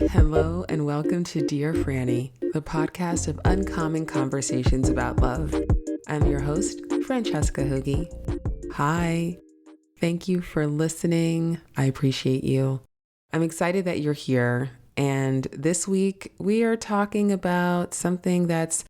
Hello and welcome to Dear Franny, the podcast of uncommon conversations about love. I'm your host, Francesca Hogi. Hi, thank you for listening. I appreciate you. I'm excited that you're here. And this week we are talking about something that's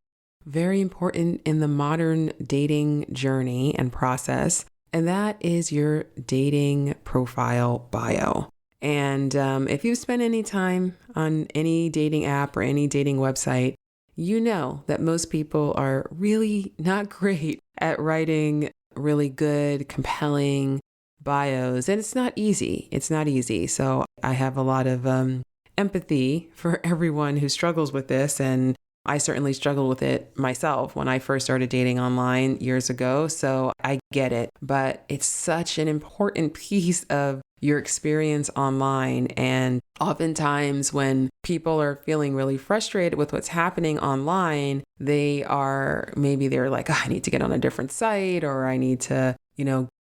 very important in the modern dating journey and process, and that is your dating profile bio. And if you've spent any time on any dating app or any dating website, you know that most people are really not great at writing really good, compelling bios. And it's not easy. It's not easy. So I have a lot of empathy for everyone who struggles with this. And I certainly struggled with it myself when I first started dating online years ago. So I get it. But it's such an important piece of your experience online. And oftentimes when people are feeling really frustrated with what's happening online, they're like, oh, I need to get on a different site, or I need to,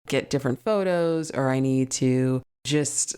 get different photos, or I need to just,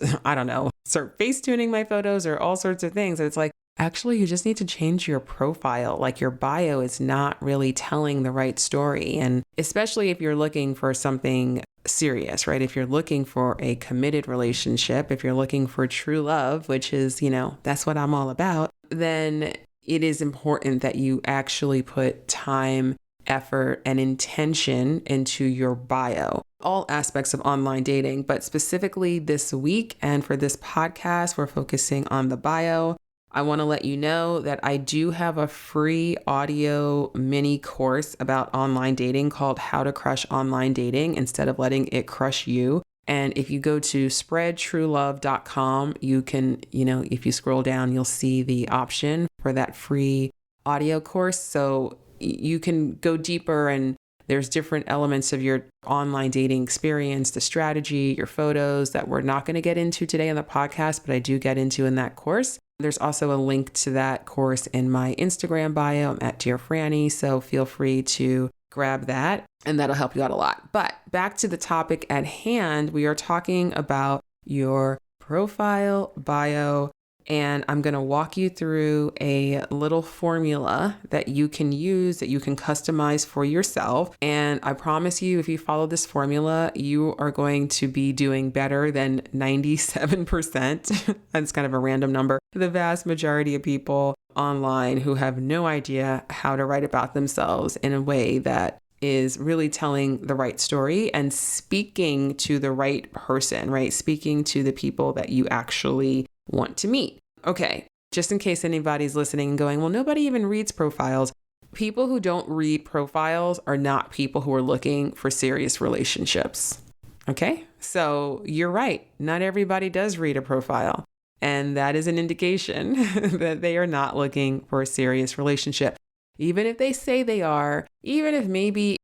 start face tuning my photos or all sorts of things. And it's like, actually, you just need to change your profile. Like, your bio is not really telling the right story. And especially if you're looking for something serious, right? If you're looking for a committed relationship, if you're looking for true love, which is, that's what I'm all about, then it is important that you actually put time, effort, and intention into your bio. All aspects of online dating, but specifically this week and for this podcast, we're focusing on the bio. I want to let you know that I do have a free audio mini course about online dating called How to Crush Online Dating Instead of Letting It Crush You. And if you go to spreadtruelove.com, you can, if you scroll down, you'll see the option for that free audio course. So you can go deeper, and there's different elements of your online dating experience, the strategy, your photos that we're not going to get into today on the podcast, but I do get into in that course. There's also a link to that course in my Instagram bio. I'm at Dear Franny, so feel free to grab that, and that'll help you out a lot. But back to the topic at hand, we are talking about your profile bio, and I'm going to walk you through a little formula that you can use, that you can customize for yourself. And I promise you, if you follow this formula, you are going to be doing better than 97%. That's kind of a random number. The vast majority of people online who have no idea how to write about themselves in a way that is really telling the right story and speaking to the right person, right? Speaking to the people that you actually want to meet. Okay, just in case anybody's listening and going, well, nobody even reads profiles. People who don't read profiles are not people who are looking for serious relationships. Okay, so you're right. Not everybody does read a profile. And that is an indication that they are not looking for a serious relationship. Even if they say they are, even if maybe,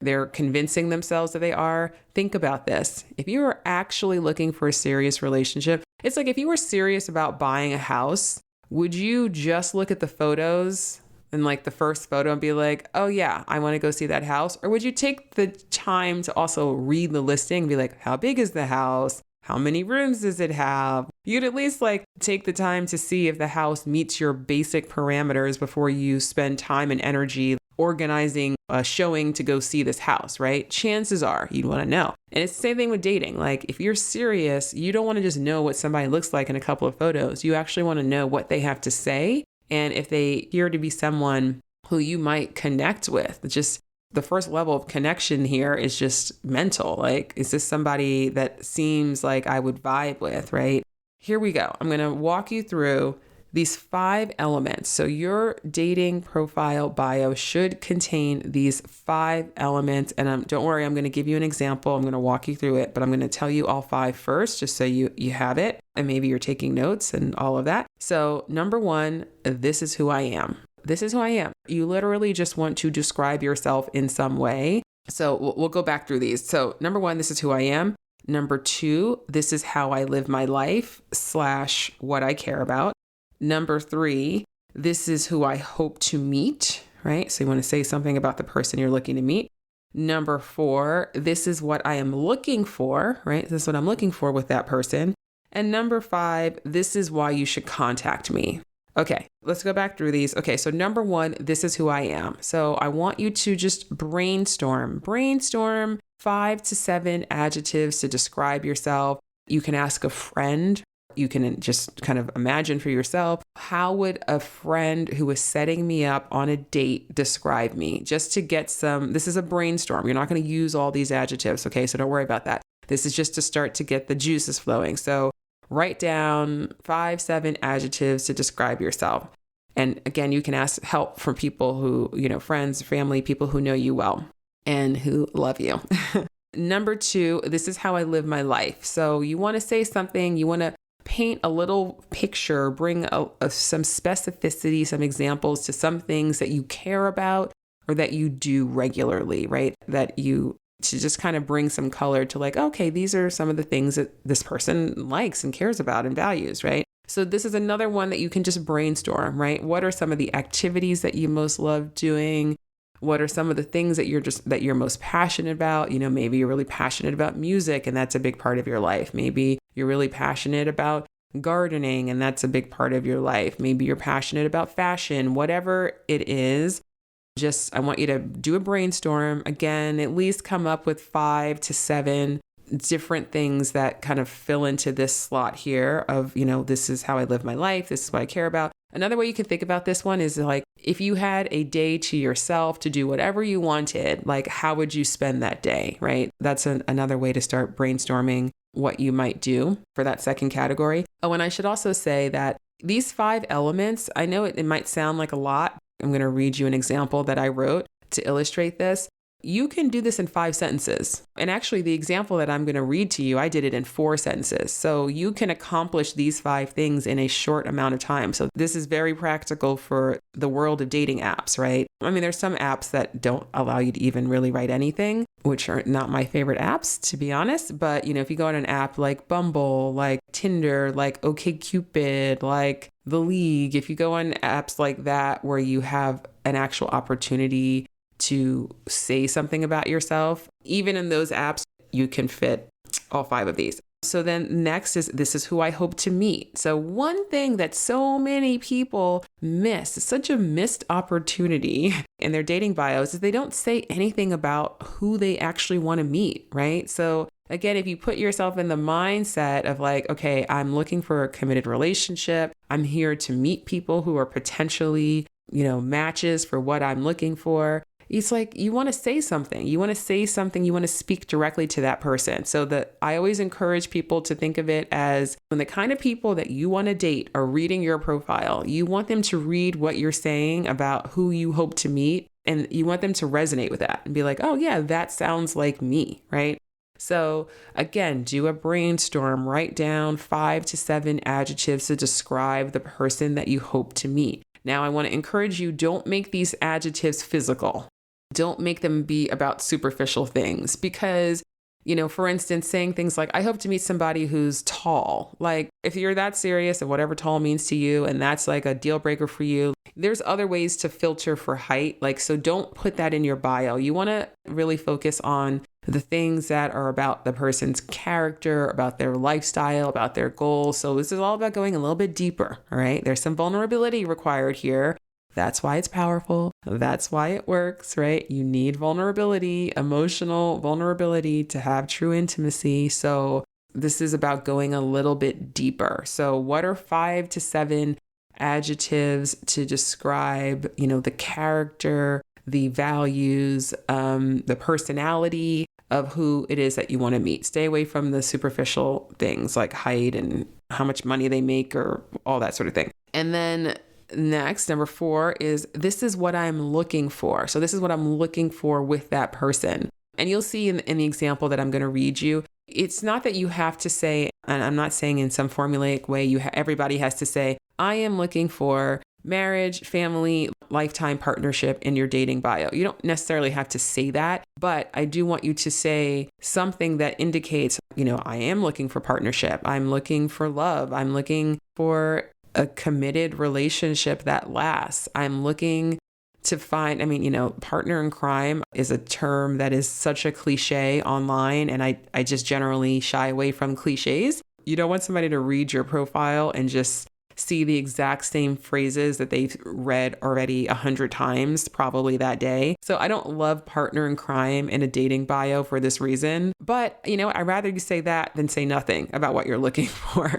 they're convincing themselves that they are, think about this. If you are actually looking for a serious relationship, it's like if you were serious about buying a house, would you just look at the photos and like the first photo and be like, oh yeah, I want to go see that house? Or would you take the time to also read the listing and be like, how big is the house? How many rooms does it have? You'd at least take the time to see if the house meets your basic parameters before you spend time and energy organizing a showing to go see this house, right? Chances are you'd want to know. And it's the same thing with dating. Like, if you're serious, you don't want to just know what somebody looks like in a couple of photos. You actually want to know what they have to say. And if they appear to be someone who you might connect with, just the first level of connection here is just mental. Like, is this somebody that seems like I would vibe with, right? Here we go. I'm going to walk you through these 5 elements. So your dating profile bio should contain these 5 elements. And don't worry, I'm going to give you an example. I'm going to walk you through it, but I'm going to tell you all 5 first, just so you have it. And maybe you're taking notes and all of that. So number 1, this is who I am. This is who I am. You literally just want to describe yourself in some way. So we'll go back through these. So number 1, this is who I am. Number 2, this is how I live my life / what I care about. Number 3, this is who I hope to meet, right? So you want to say something about the person you're looking to meet. Number 4, this is what I am looking for, right? This is what I'm looking for with that person. And number 5, this is why you should contact me. Okay, let's go back through these. Okay, so number 1, this is who I am. So I want you to just brainstorm 5 to 7 adjectives to describe yourself. You can ask a friend. You can just kind of imagine for yourself, how would a friend who is setting me up on a date describe me? Just to get this is a brainstorm. You're not going to use all these adjectives, okay? So don't worry about that. This is just to start to get the juices flowing. So write down 5, 7 adjectives to describe yourself. And again, you can ask help from people who, friends, family, people who know you well and who love you. Number 2, this is how I live my life. So you want to say something, you want to paint a little picture, bring some specificity, some examples to some things that you care about or that you do regularly, right? To just kind of bring some color to like, okay, these are some of the things that this person likes and cares about and values, right? So this is another one that you can just brainstorm, right? What are some of the activities that you most love doing? What are some of the things that you're most passionate about? Maybe you're really passionate about music and that's a big part of your life. Maybe you're really passionate about gardening and that's a big part of your life. Maybe you're passionate about fashion, whatever it is. I want you to do a brainstorm. Again, at least come up with 5 to 7 different things that kind of fill into this slot here of, this is how I live my life. This is what I care about. Another way you can think about this one is like, if you had a day to yourself to do whatever you wanted, like how would you spend that day, right? That's another way to start brainstorming what you might do for that second category. Oh, and I should also say that these 5 elements, I know it might sound like a lot. I'm going to read you an example that I wrote to illustrate this. You can do this in 5 sentences. And actually, the example that I'm going to read to you, I did it in 4 sentences. So you can accomplish these 5 things in a short amount of time. So this is very practical for the world of dating apps, right? I mean, there's some apps that don't allow you to even really write anything, which are not my favorite apps, to be honest. But, if you go on an app like Bumble, like Tinder, like OkCupid, like The League, if you go on apps like that where you have an actual opportunity to say something about yourself, even in those apps, you can fit all 5 of these. So then next is, this is who I hope to meet. So one thing that so many people miss, it's such a missed opportunity in their dating bios, is they don't say anything about who they actually want to meet, right? So again, if you put yourself in the mindset of like, okay, I'm looking for a committed relationship, I'm here to meet people who are potentially, matches for what I'm looking for. It's like, you want to say something. You want to speak directly to that person. So I always encourage people to think of it as when the kind of people that you want to date are reading your profile, you want them to read what you're saying about who you hope to meet. And you want them to resonate with that and be like, oh yeah, that sounds like me, right? So again, do a brainstorm, write down 5 to 7 adjectives to describe the person that you hope to meet. Now, I want to encourage you, don't make these adjectives physical. Don't make them be about superficial things because, for instance, saying things like, I hope to meet somebody who's tall. Like if you're that serious of whatever tall means to you and that's like a deal breaker for you, there's other ways to filter for height. So don't put that in your bio. You want to really focus on the things that are about the person's character, about their lifestyle, about their goals. So this is all about going a little bit deeper, all right? There's some vulnerability required here. That's why it's powerful. That's why it works, right? You need vulnerability, emotional vulnerability to have true intimacy. So this is about going a little bit deeper. So what are 5 to 7 adjectives to describe, the character, the values, the personality of who it is that you want to meet? Stay away from the superficial things like height and how much money they make or all that sort of thing. And then next, number 4 is, this is what I'm looking for. So this is what I'm looking for with that person. And you'll see in the example that I'm going to read you, it's not that you have to say, and I'm not saying in some formulaic way, everybody has to say, I am looking for marriage, family, lifetime partnership in your dating bio. You don't necessarily have to say that, but I do want you to say something that indicates, I am looking for partnership. I'm looking for love. I'm looking for a committed relationship that lasts. I'm looking to find, partner in crime is a term that is such a cliche online, and I just generally shy away from cliches. You don't want somebody to read your profile and just see the exact same phrases that they've read already 100 times, probably that day. So I don't love partner in crime in a dating bio for this reason. But, I'd rather you say that than say nothing about what you're looking for,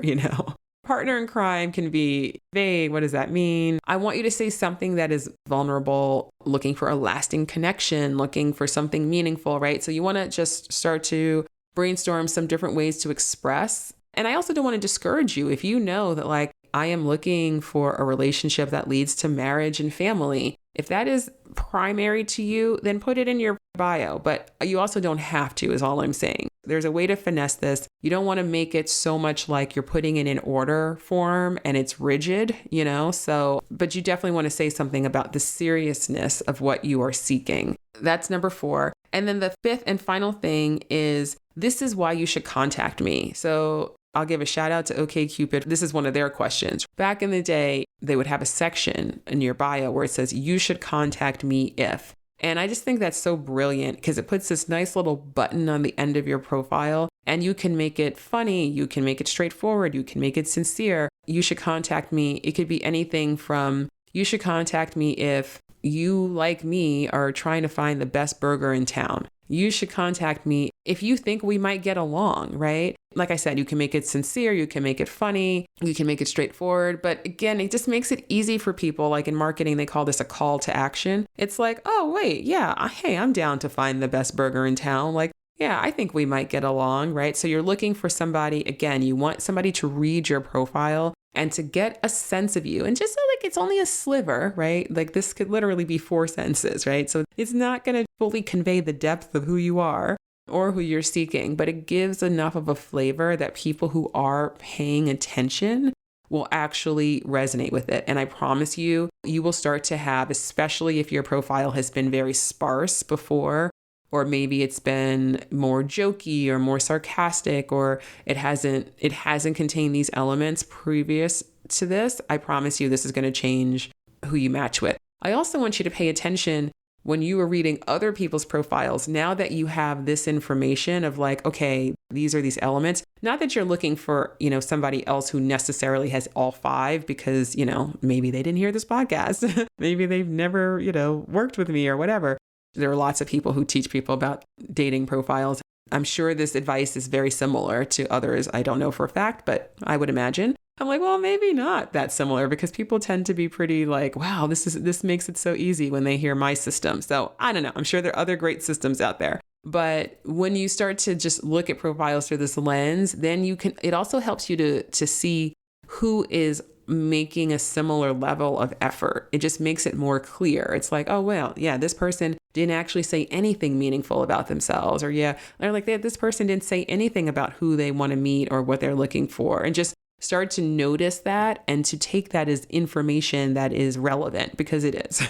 Partner in crime can be vague. What does that mean? I want you to say something that is vulnerable, looking for a lasting connection, looking for something meaningful, right? So you want to just start to brainstorm some different ways to express. And I also don't want to discourage you if you know that I am looking for a relationship that leads to marriage and family. If that is primary to you, then put it in your bio. But you also don't have to, is all I'm saying. There's a way to finesse this. You don't want to make it so much like you're putting it in order form and it's rigid, but you definitely want to say something about the seriousness of what you are seeking. That's number 4. And then the 5th and final thing is, this is why you should contact me. So I'll give a shout out to OkCupid. This is one of their questions. Back in the day, they would have a section in your bio where it says, you should contact me if. And I just think that's so brilliant because it puts this nice little button on the end of your profile, and you can make it funny. You can make it straightforward. You can make it sincere. You should contact me. It could be anything from, you should contact me if you, like me, are trying to find the best burger in town. You should contact me if you think we might get along, right? Like I said, you can make it sincere, you can make it funny, you can make it straightforward. But again, it just makes it easy for people. Like in marketing, they call this a call to action. It's like, oh, wait, yeah, hey, I'm down to find the best burger in town. Yeah, I think we might get along, right? So you're looking for somebody, again, you want somebody to read your profile and to get a sense of you. And just so it's only a sliver, right? This could literally be 4 sentences, right? So it's not going to fully convey the depth of who you are or who you're seeking, but it gives enough of a flavor that people who are paying attention will actually resonate with it. And I promise you, you will start to have, especially if your profile has been very sparse before, or maybe it's been more jokey or more sarcastic, or it hasn't contained these elements previous to this. I promise you, this is going to change who you match with. I also want you to pay attention when you are reading other people's profiles. Now that you have this information of okay, these are these elements, not that you're looking for, somebody else who necessarily has all 5 because, maybe they didn't hear this podcast. Maybe they've never, worked with me or whatever. There are lots of people who teach people about dating profiles. I'm sure this advice is very similar to others. I don't know for a fact, but I would imagine. I'm well, maybe not that similar, because people tend to be pretty wow, this makes it so easy when they hear my system. So I don't know. I'm sure there are other great systems out there. But when you start to just look at profiles through this lens, then it also helps you to see who is making a similar level of effort. It just makes it more clear. It's oh, well, yeah, this person didn't actually say anything meaningful about themselves, or this person didn't say anything about who they want to meet or what they're looking for, and just start to notice that and to take that as information that is relevant, because it is.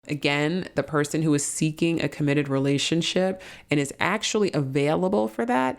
Again, the person who is seeking a committed relationship and is actually available for that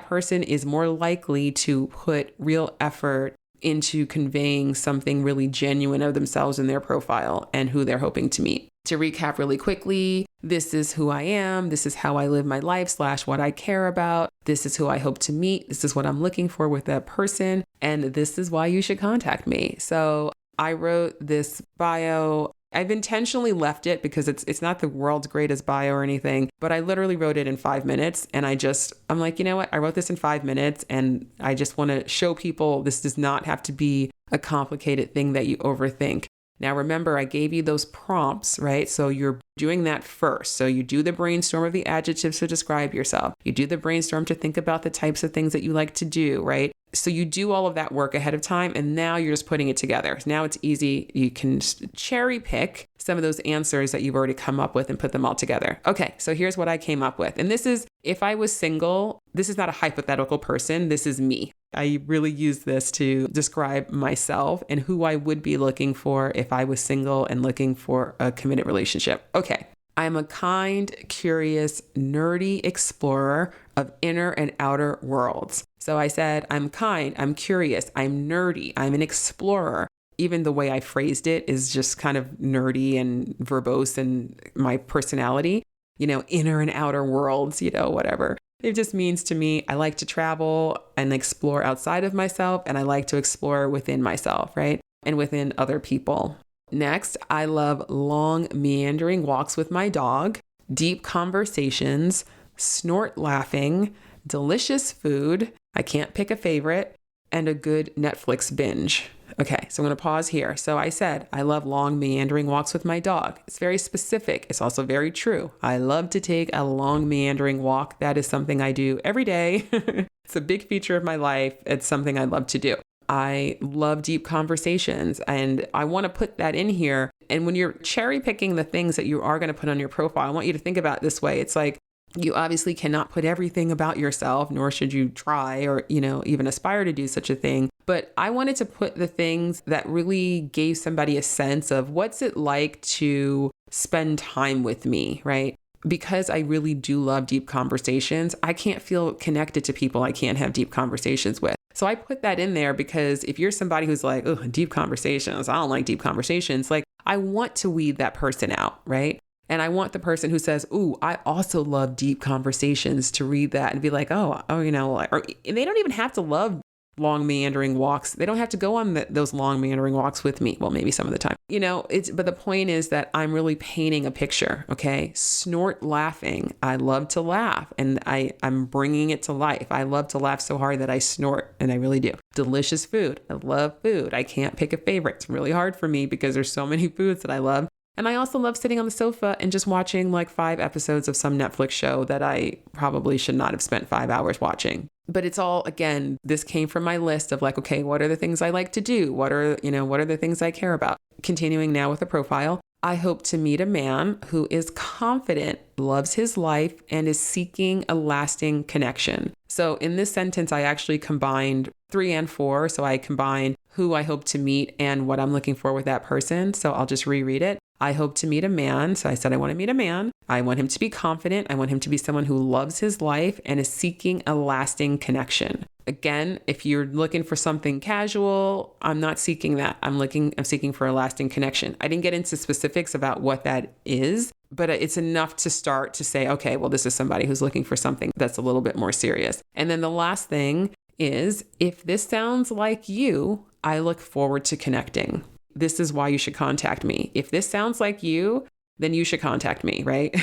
person is more likely to put real effort into conveying something really genuine of themselves in their profile and who they're hoping to meet. To recap really quickly, this is who I am. This is how I live my life / what I care about. This is who I hope to meet. This is what I'm looking for with that person. And this is why you should contact me. So I wrote this bio. I've intentionally left it because it's not the world's greatest bio or anything, but I literally wrote it in 5 minutes. And I'm you know what? I wrote this in 5 minutes, and I just want to show people this does not have to be a complicated thing that you overthink. Now, remember, I gave you those prompts, right? So you're doing that first. So you do the brainstorm of the adjectives to describe yourself. You do the brainstorm to think about the types of things that you like to do, right? So you do all of that work ahead of time, and now you're just putting it together. Now it's easy. You can cherry pick some of those answers that you've already come up with and put them all together. Okay, so here's what I came up with. And this is, if I was single, this is not a hypothetical person. This is me. I really use this to describe myself and who I would be looking for if I was single and looking for a committed relationship. Okay. I'm a kind, curious, nerdy explorer of inner and outer worlds. So I said, I'm kind, I'm curious, I'm nerdy, I'm an explorer. Even the way I phrased it is just kind of nerdy and verbose and my personality, inner and outer worlds, whatever. It just means to me, I like to travel and explore outside of myself, and I like to explore within myself, right? And within other people. Next, I love long, meandering walks with my dog, deep conversations, snort laughing, delicious food, I can't pick a favorite, and a good Netflix binge. Okay, so I'm going to pause here. So I said, I love long, meandering walks with my dog. It's very specific. It's also very true. I love to take a long, meandering walk. That is something I do every day. It's a big feature of my life. It's something I love to do. I love deep conversations, and I want to put that in here. And when you're cherry picking the things that you are going to put on your profile, I want you to think about it this way. It's like, you obviously cannot put everything about yourself, nor should you try or, even aspire to do such a thing. But I wanted to put the things that really gave somebody a sense of what's it like to spend time with me, right? Because I really do love deep conversations, I can't feel connected to people I can't have deep conversations with. So I put that in there because if you're somebody who's like, oh, deep conversations, I don't like deep conversations, like I want to weed that person out, right? And I want the person who says, ooh, I also love deep conversations to read that and be like, or they don't even have to love long meandering walks. They don't have to go on those long meandering walks with me. Well, maybe some of the time, but the point is that I'm really painting a picture. Okay. Snort laughing. I love to laugh and I'm bringing it to life. I love to laugh so hard that I snort, and I really do. Delicious food. I love food. I can't pick a favorite. It's really hard for me because there's so many foods that I love. And I also love sitting on the sofa and just watching like 5 episodes of some Netflix show that I probably should not have spent 5 hours watching. But it's all, again, this came from my list of like, okay, what are the things I like to do? What are the things I care about? Continuing now with the profile. I hope to meet a man who is confident, loves his life, and is seeking a lasting connection. So in this sentence, I actually combined 3 and 4. So I combined who I hope to meet and what I'm looking for with that person. So I'll just reread it. I hope to meet a man. So I said, I want to meet a man. I want him to be confident. I want him to be someone who loves his life and is seeking a lasting connection. Again, if you're looking for something casual, I'm not seeking that. I'm seeking for a lasting connection. I didn't get into specifics about what that is, but it's enough to start to say, okay, well, this is somebody who's looking for something that's a little bit more serious. And then the last thing is, if this sounds like you, I look forward to connecting. This is why you should contact me. If this sounds like you, then you should contact me, right?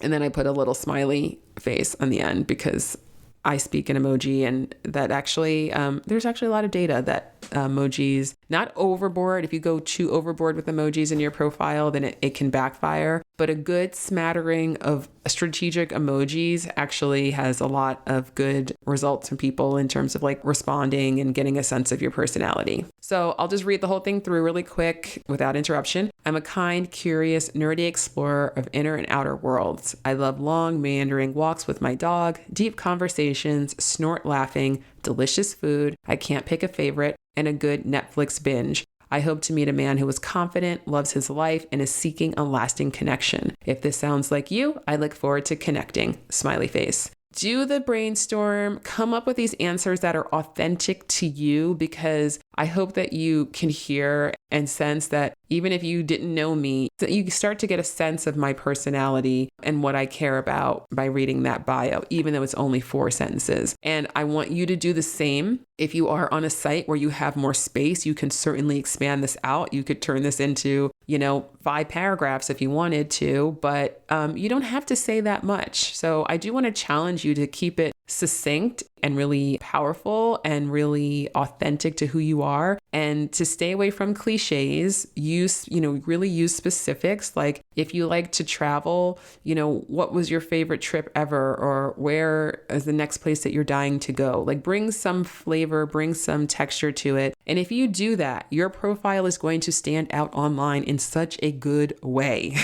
And then I put a little smiley face on the end because I speak in emoji, and that actually, there's actually a lot of data that emojis, not overboard. If you go too overboard with emojis in your profile, then it can backfire. But a good smattering of strategic emojis actually has a lot of good results from people in terms of like responding and getting a sense of your personality. So I'll just read the whole thing through really quick without interruption. I'm a kind, curious, nerdy explorer of inner and outer worlds. I love long, meandering walks with my dog, deep conversations, snort laughing, delicious food, I can't pick a favorite, and a good Netflix binge. I hope to meet a man who is confident, loves his life, and is seeking a lasting connection. If this sounds like you, I look forward to connecting. Smiley face. Do the brainstorm, come up with these answers that are authentic to you, because I hope that you can hear and sense that even if you didn't know me, that you start to get a sense of my personality and what I care about by reading that bio, even though it's only 4 sentences. And I want you to do the same. If you are on a site where you have more space, you can certainly expand this out. You could turn this into, 5 paragraphs if you wanted to, but you don't have to say that much. So I do want to challenge you to keep it succinct and really powerful and really authentic to who you are, and to stay away from cliches. Really use specifics. Like if you like to travel, what was your favorite trip ever, or where is the next place that you're dying to go? Like bring some flavor, bring some texture to it. And if you do that, your profile is going to stand out online in such a good way.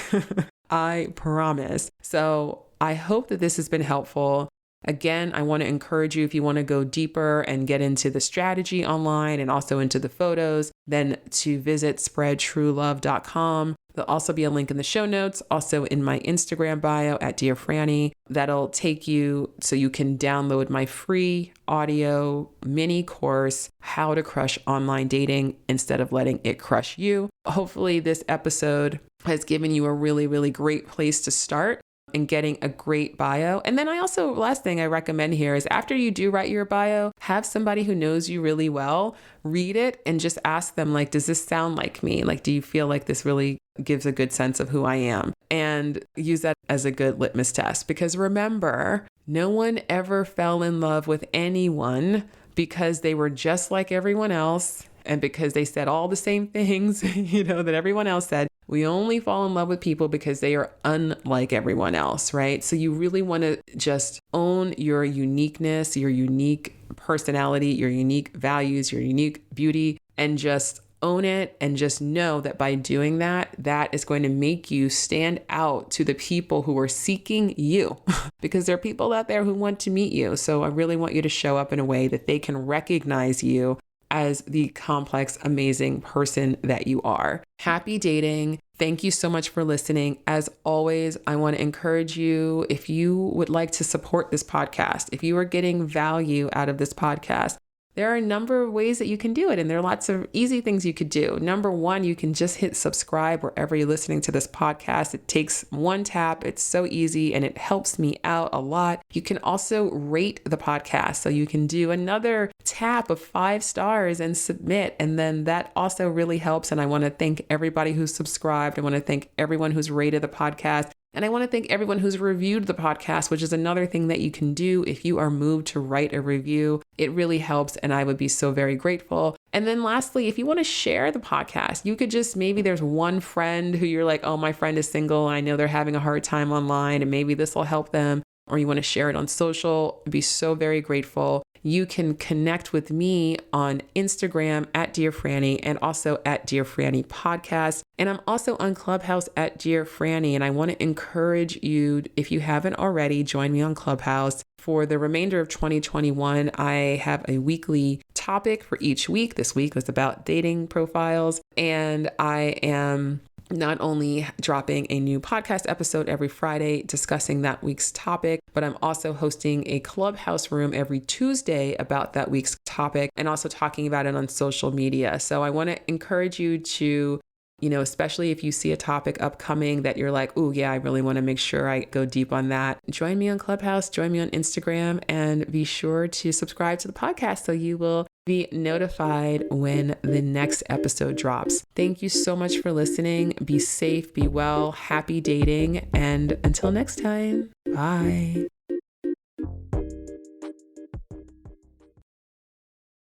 I promise. So I hope that this has been helpful. Again, I want to encourage you, if you want to go deeper and get into the strategy online and also into the photos, then to visit spreadtruelove.com. There'll also be a link in the show notes, also in my Instagram bio at Dear Franny. That'll take you so you can download my free audio mini course, How to Crush Online Dating Instead of Letting It Crush You. Hopefully this episode has given you a really, really great place to start. and getting a great bio. And then last thing I recommend here is after you do write your bio, have somebody who knows you really well read it and just ask them, like, does this sound like me? Like, do you feel like this really gives a good sense of who I am? And use that as a good litmus test. Because remember, no one ever fell in love with anyone because they were just like everyone else and because they said all the same things, that everyone else said. We only fall in love with people because they are unlike everyone else, right? So you really want to just own your uniqueness, your unique personality, your unique values, your unique beauty, and just own it and just know that by doing that, that is going to make you stand out to the people who are seeking you because there are people out there who want to meet you. So I really want you to show up in a way that they can recognize you as the complex, amazing person that you are. Happy dating. Thank you so much for listening. As always, I want to encourage you, if you would like to support this podcast, if you are getting value out of this podcast, there are a number of ways that you can do it. And there are lots of easy things you could do. Number one, you can just hit subscribe wherever you're listening to this podcast. It takes one tap. It's so easy and it helps me out a lot. You can also rate the podcast. So you can do another tap of 5 stars and submit. And then that also really helps. And I want to thank everybody who's subscribed. I want to thank everyone who's rated the podcast. And I want to thank everyone who's reviewed the podcast, which is another thing that you can do if you are moved to write a review. It really helps, and I would be so very grateful. And then lastly, if you want to share the podcast, you could just, maybe there's one friend who you're like, oh, my friend is single. I know they're having a hard time online, and maybe this will help them. Or you want to share it on social. I'd be so very grateful. You can connect with me on Instagram at Dear Franny and also at Dear Franny Podcast. And I'm also on Clubhouse at Dear Franny. And I want to encourage you, if you haven't already, join me on Clubhouse. For the remainder of 2021, I have a weekly topic for each week. This week was about dating profiles. And I am not only dropping a new podcast episode every Friday discussing that week's topic, but I'm also hosting a Clubhouse room every Tuesday about that week's topic and also talking about it on social media. So I want to encourage you to, especially if you see a topic upcoming that you're like, oh yeah, I really want to make sure I go deep on that. Join me on Clubhouse, join me on Instagram, and be sure to subscribe to the podcast so you will be notified when the next episode drops. Thank you so much for listening. Be safe, be well, happy dating, and until next time, bye.